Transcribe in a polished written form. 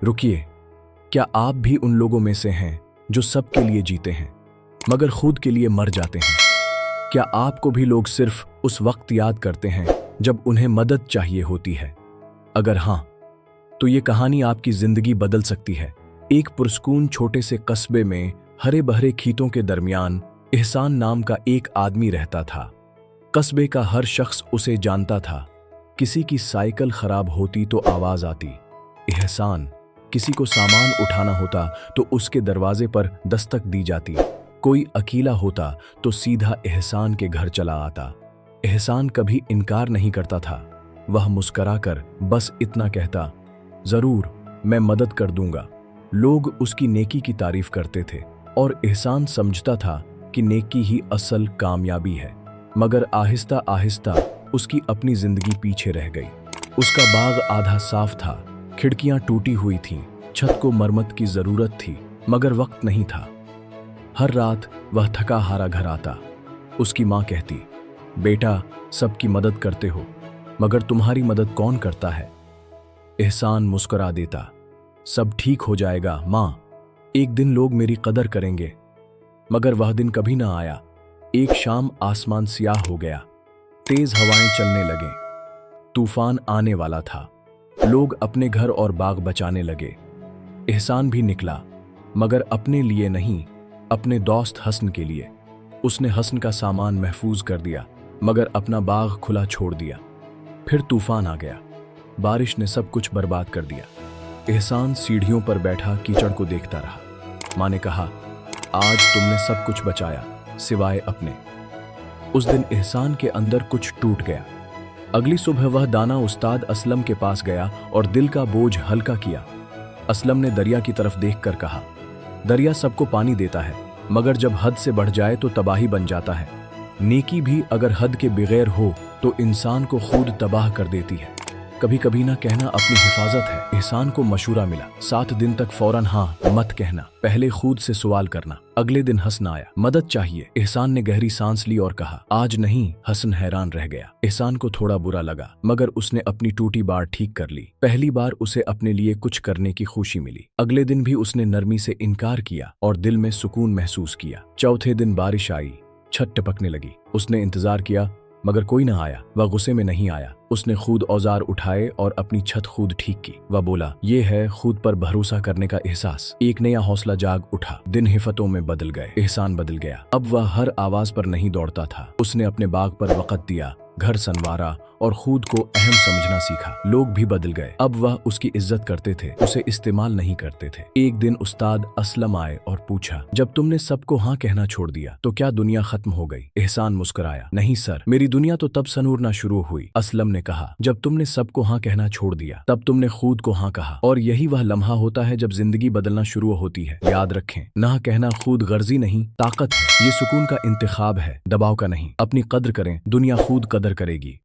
रुकिए, क्या आप भी उन लोगों में से हैं जो सबके लिए जीते हैं मगर खुद के लिए मर जाते हैं? क्या आपको भी लोग सिर्फ उस वक्त याद करते हैं जब उन्हें मदद चाहिए होती है? अगर हां, तो ये कहानी आपकी जिंदगी बदल सकती है। एक पुरस्कून छोटे से कस्बे में हरे भरे खेतों के दरमियान एहसान नाम का एक आदमी रहता था। कस्बे का हर शख्स उसे जानता था। किसी की साइकिल खराब होती तो आवाज आती एहसान, किसी को सामान उठाना होता तो उसके दरवाजे पर दस्तक दी जाती, कोई अकेला होता तो सीधा एहसान के घर चला आता। एहसान कभी इनकार नहीं करता था। वह मुस्कराकर बस इतना कहता, जरूर, मैं मदद कर दूंगा। लोग उसकी नेकी की तारीफ करते थे और एहसान समझता था कि नेकी ही असल कामयाबी है। मगर आहिस्ता आहिस्ता उसकी अपनी जिंदगी पीछे रह गई। उसका बाग आधा साफ था, खिड़कियां टूटी हुई थीं, छत को मरम्मत की जरूरत थी, मगर वक्त नहीं था। हर रात वह थका हारा घर आता। उसकी मां कहती, बेटा, सबकी मदद करते हो, मगर तुम्हारी मदद कौन करता है? एहसान मुस्कुरा देता, सब ठीक हो जाएगा मां, एक दिन लोग मेरी कदर करेंगे। मगर वह दिन कभी ना आया। एक शाम आसमान स्याह हो गया, तेज हवाएं चलने लगे, तूफान आने वाला था। लोग अपने घर और बाग बचाने लगे। एहसान भी निकला, मगर अपने लिए नहीं, अपने दोस्त हसन के लिए। उसने हसन का सामान महफूज कर दिया, मगर अपना बाग खुला छोड़ दिया। फिर तूफान आ गया, बारिश ने सब कुछ बर्बाद कर दिया। एहसान सीढ़ियों पर बैठा कीचड़ को देखता रहा। मां ने कहा, आज तुमने सब कुछ बचाया सिवाय अपने। उस दिन एहसान के अंदर कुछ टूट गया। अगली सुबह वह दाना उस्ताद असलम के पास गया और दिल का बोझ हल्का किया। असलम ने दरिया की तरफ देखकर कहा, दरिया सबको पानी देता है, मगर जब हद से बढ़ जाए तो तबाही बन जाता है। नेकी भी अगर हद के बगैर हो तो इंसान को खुद तबाह कर देती है। कभी कभी ना कहना अपनी हिफाजत है। एहसान को मशूरा मिला, 7 दिन तक फौरन हाँ मत कहना, पहले खुद से सवाल करना। अगले दिन हसन आया, मदद चाहिए। एहसान ने गहरी सांस ली और कहा, आज नहीं। हसन हैरान रह गया। एहसान को थोड़ा बुरा लगा, मगर उसने अपनी टूटी बात ठीक कर ली। पहली बार उसे अपने लिए कुछ करने की खुशी मिली। अगले दिन भी उसने नरमी से इनकार किया और दिल में सुकून महसूस किया। चौथे दिन बारिश आई, छत टपकने लगी। उसने इंतजार किया, मगर कोई न आया। वह गुस्से में नहीं आया। उसने खुद औजार उठाए और अपनी छत खुद ठीक की। वह बोला, यह है खुद पर भरोसा करने का एहसास। एक नया हौसला जाग उठा। दिन हिफतों में बदल गए। एहसान बदल गया। अब वह हर आवाज पर नहीं दौड़ता था। उसने अपने बाग पर वक्त दिया, घर संवारा और खुद को अहम समझना सीखा। लोग भी बदल गए। अब वह उसकी इज्जत करते थे, उसे इस्तेमाल नहीं करते थे। एक दिन उस्ताद असलम आए और पूछा, जब तुमने सबको हाँ कहना छोड़ दिया तो क्या दुनिया खत्म हो गई? एहसान मुस्कुराया, नहीं सर, मेरी दुनिया तो तब सनूरना शुरू हुई। असलम ने कहा, जब तुमने सबको हाँ कहना छोड़ दिया तब तुमने खुद को हाँ कहा, और यही वह लम्हा होता है जब जिंदगी बदलना शुरू होती है। याद रखें, ना कहना खुद गर्जी नहीं, ताकत है। ये सुकून का इंतखाब है, दबाव का नहीं। अपनी कद्र करें, दुनिया खुद कदर करेगी।